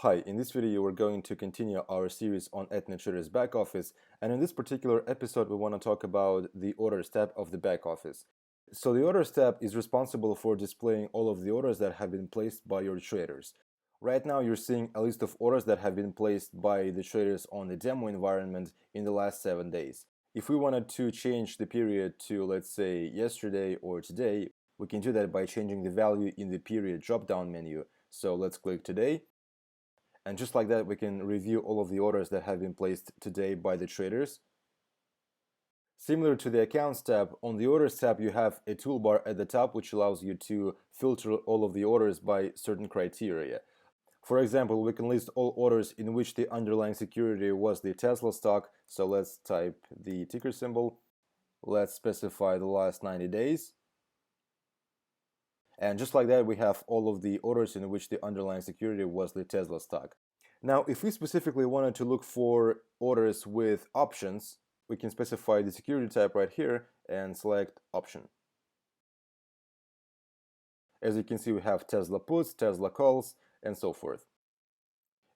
Hi, in this video we're going to continue our series on ETNA Traders back office, and in this particular episode we want to talk about the orders tab of the back office. So the orders tab is responsible for displaying all of the orders that have been placed by your traders. Right now you're seeing a list of orders that have been placed by the traders on the demo environment in the last 7 days. If we wanted to change the period to, let's say, yesterday or today, we can do that by changing the value in the period drop-down menu. So let's click today. And just like that, we can review all of the orders that have been placed today by the traders. Similar to the Accounts tab, on the Orders tab you have a toolbar at the top which allows you to filter all of the orders by certain criteria. For example, we can list all orders in which the underlying security was the Tesla stock. So let's type the ticker symbol. Let's specify the last 90 days. And just like that, we have all of the orders in which the underlying security was the Tesla stock. Now, if we specifically wanted to look for orders with options, we can specify the security type right here and select option. As you can see, we have Tesla puts, Tesla calls, and so forth.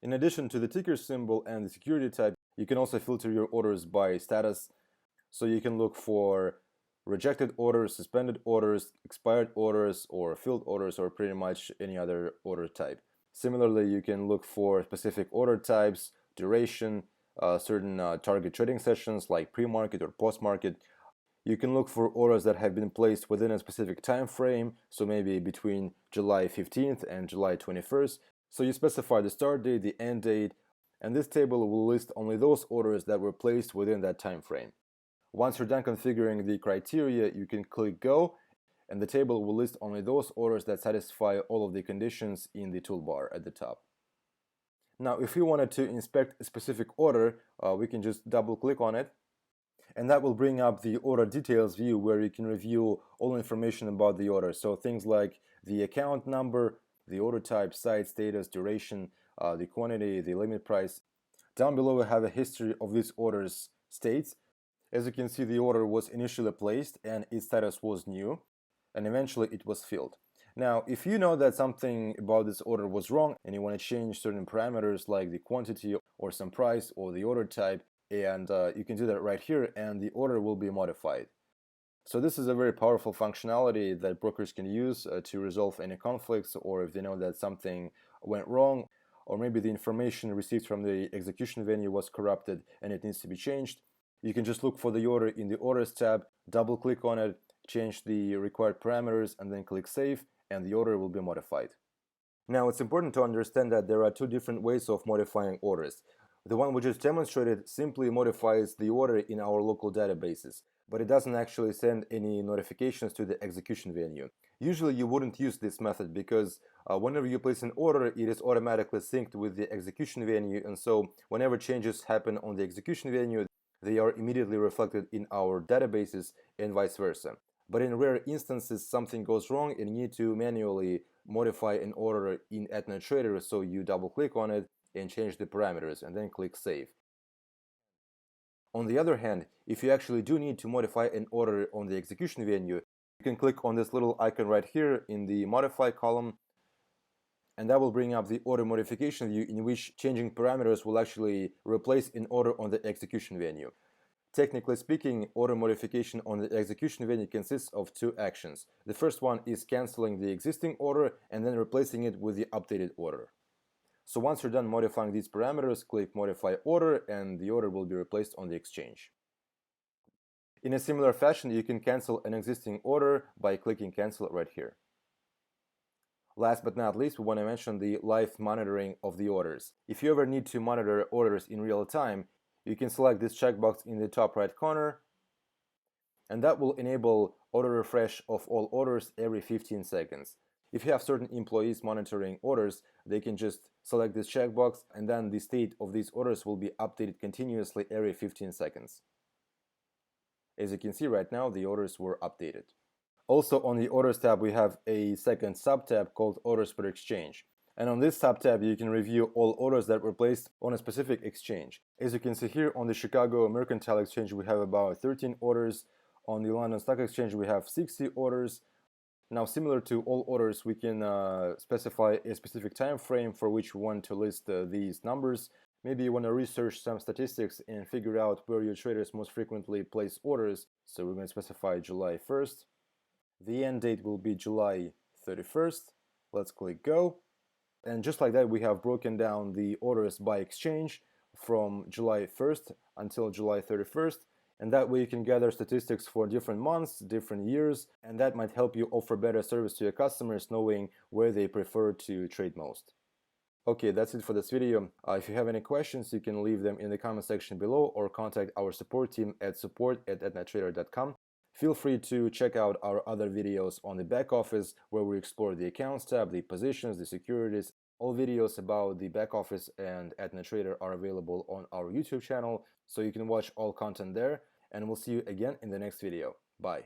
In addition to the ticker symbol and the security type, you can also filter your orders by status. So you can look for rejected orders, suspended orders, expired orders, or filled orders, or pretty much any other order type. Similarly, you can look for specific order types, duration, certain target trading sessions like pre-market or post-market. You can look for orders that have been placed within a specific time frame, so maybe between July 15th and July 21st. So you specify the start date, the end date, and this table will list only those orders that were placed within that time frame. Once you're done configuring the criteria, you can click Go, and the table will list only those orders that satisfy all of the conditions in the toolbar at the top. Now, if we wanted to inspect a specific order, we can just double-click on it, and that will bring up the order details view where you can review all information about the order. So things like the account number, the order type, site status, duration, the quantity, the limit price. Down below we have a history of these orders states. As you can see, the order was initially placed and its status was new, and eventually it was filled. Now, if you know that something about this order was wrong and you want to change certain parameters like the quantity or some price or the order type, and you can do that right here and the order will be modified. So this is a very powerful functionality that brokers can use to resolve any conflicts, or if they know that something went wrong, or maybe the information received from the execution venue was corrupted and it needs to be changed. You can just look for the order in the Orders tab, double click on it, change the required parameters, and then click Save, and the order will be modified. Now, it's important to understand that there are two different ways of modifying orders. The one we just demonstrated simply modifies the order in our local databases, but it doesn't actually send any notifications to the execution venue. Usually you wouldn't use this method because whenever you place an order, it is automatically synced with the execution venue, and so whenever changes happen on the execution venue, they are immediately reflected in our databases and vice versa. But in rare instances, something goes wrong and you need to manually modify an order in ETNA Trader, so you double click on it and change the parameters and then click Save. On the other hand, if you actually do need to modify an order on the execution venue, you can click on this little icon right here in the Modify column, and that will bring up the order modification view in which changing parameters will actually replace an order on the execution venue. Technically speaking, order modification on the execution venue consists of two actions. The first one is canceling the existing order and then replacing it with the updated order. So once you're done modifying these parameters, click Modify Order and the order will be replaced on the exchange. In a similar fashion, you can cancel an existing order by clicking Cancel right here. Last but not least, we want to mention the live monitoring of the orders. If you ever need to monitor orders in real time, you can select this checkbox in the top right corner, and that will enable auto refresh of all orders every 15 seconds. If you have certain employees monitoring orders, they can just select this checkbox, and then the state of these orders will be updated continuously every 15 seconds. As you can see right now, the orders were updated. Also on the Orders tab, we have a second sub-tab called Orders per Exchange. And on this sub-tab, you can review all orders that were placed on a specific exchange. As you can see here, on the Chicago Mercantile Exchange, we have about 13 orders. On the London Stock Exchange, we have 60 orders. Now, similar to all orders, we can specify a specific time frame for which we want to list these numbers. Maybe you want to research some statistics and figure out where your traders most frequently place orders. So we're going to specify July 1st. The end date will be July 31st. Let's click go. And just like that, we have broken down the orders by exchange from July 1st until July 31st. And that way you can gather statistics for different months, different years, and that might help you offer better service to your customers, knowing where they prefer to trade most. Okay, that's it for this video. If you have any questions, you can leave them in the comment section below or contact our support team at support@etnatrader.com. Feel free to check out our other videos on the back office where we explore the accounts tab, the positions, the securities. All videos about the back office and ETNA Trader are available on our YouTube channel, so you can watch all content there. And we'll see you again in the next video. Bye.